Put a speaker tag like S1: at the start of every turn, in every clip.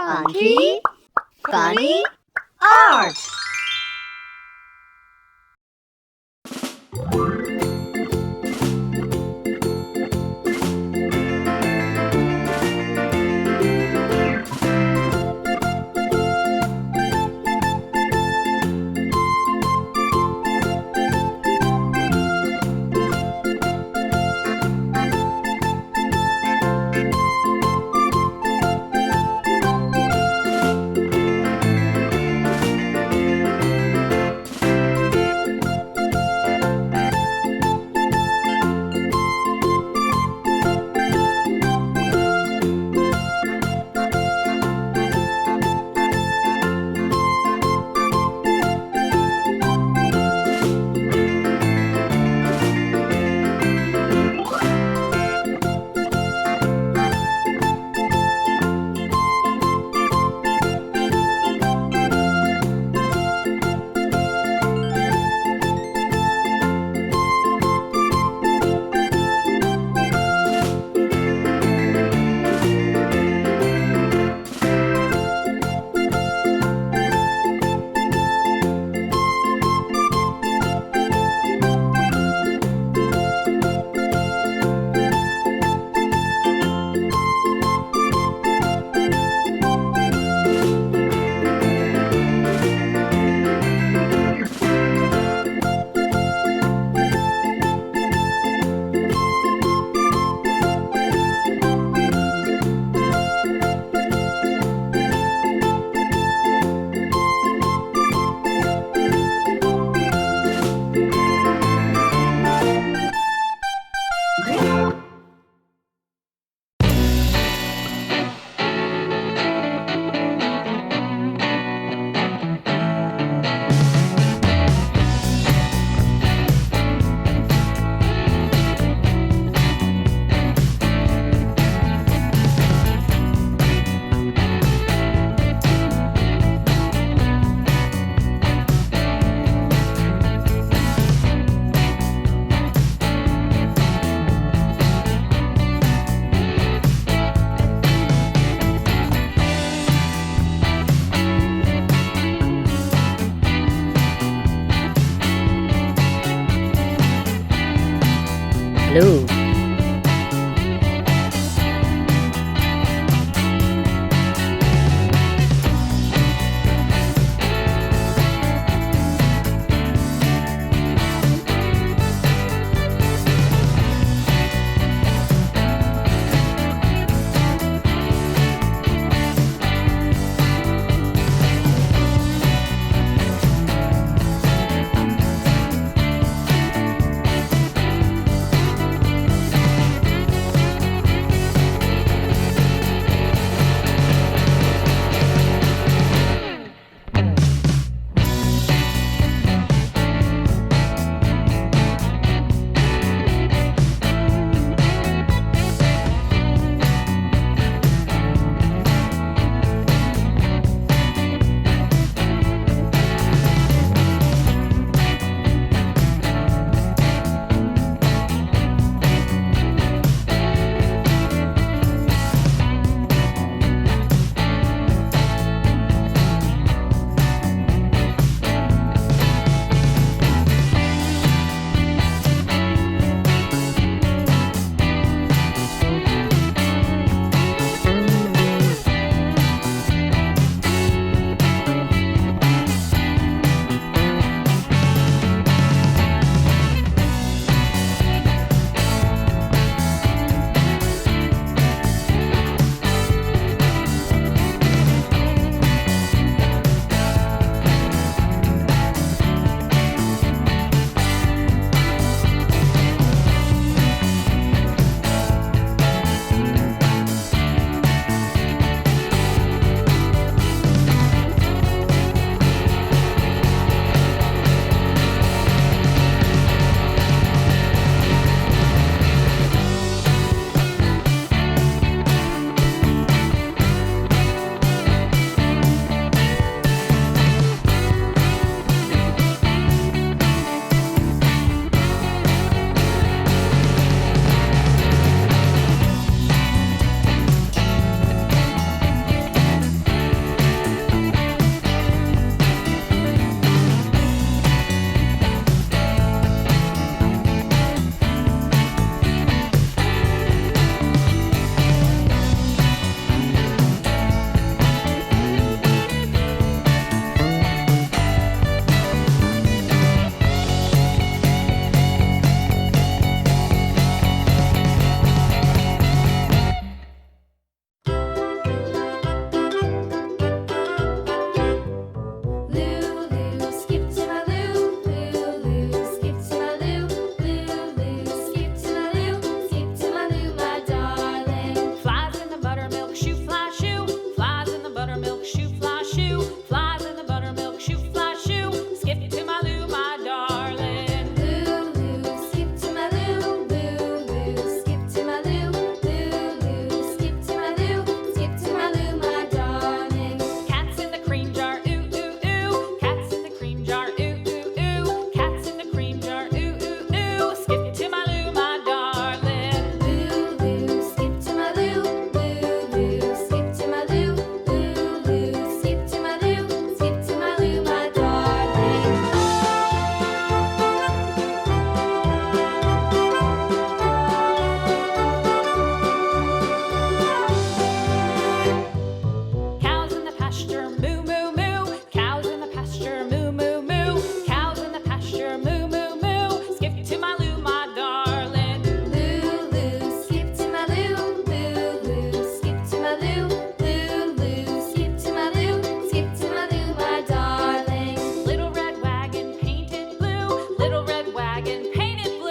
S1: Funky, funny art.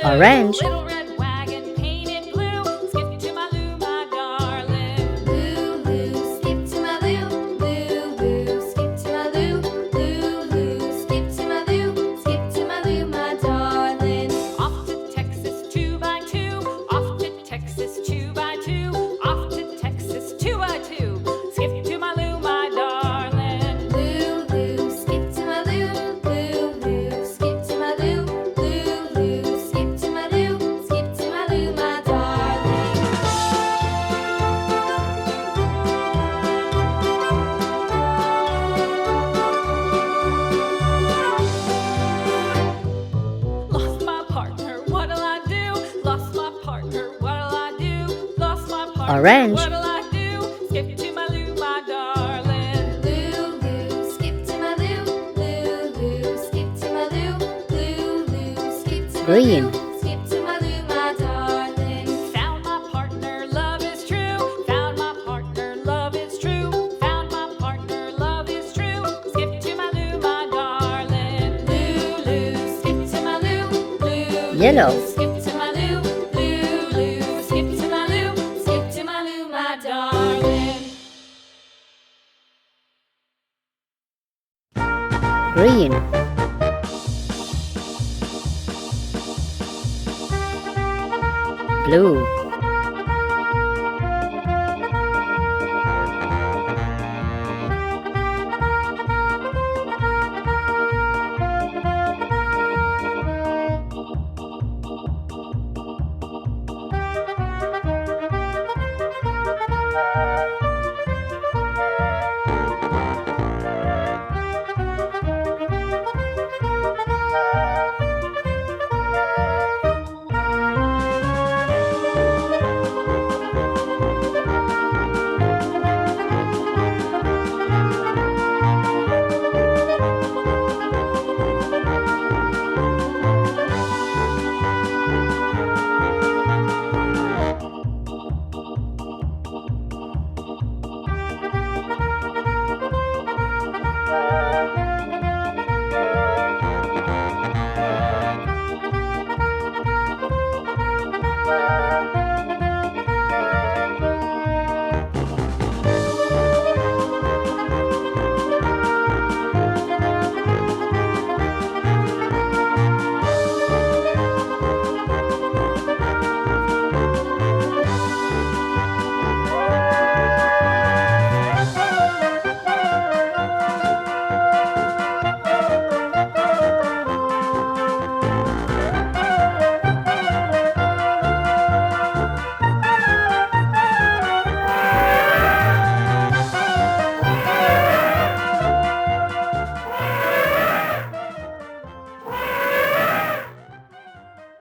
S1: Orange.
S2: Little red wagon painted blue. Skip to my Lou, my darling.
S3: Lou, Lou, skip to my Lou. Lou, Lou, skip to my Lou. Lou, Lou, skip to my Lou. Skip to my Lou, my darling.
S2: Off to Texas 2x2. Off to Texas 2x2. Off to Texas 2x2. Skip to my Lou, my darling.
S3: Lou, Lou, skip to my Lou. Lou, Lou, skip to my Lou. Lou, Lou, skip to my Lou. Skip to my Lou, my darling.
S2: Lost my partner, what'll I do? Lost my partner, what'll I do? Lost my partner,
S1: Orange.
S2: what'll I do? Skip to my Lou, my darling.
S3: Lou, Lou, skip to my Lou. Lou, Lou, skip to my Lou. Lou, Lou, skip to my
S1: Green.
S3: Lou. Skip to my Lou, my darling.
S2: Found my partner, love is true. Found my partner, love is true. Found my partner, love is true. Skip to my Lou, my darling.
S3: Lou, Lou, skip to my Lou. Lou,
S1: Yellow.
S3: Lou, skip to my Lou. Lou, Lou, skip to my Lou. Skip to my Lou, my darling.
S1: Green. Blue.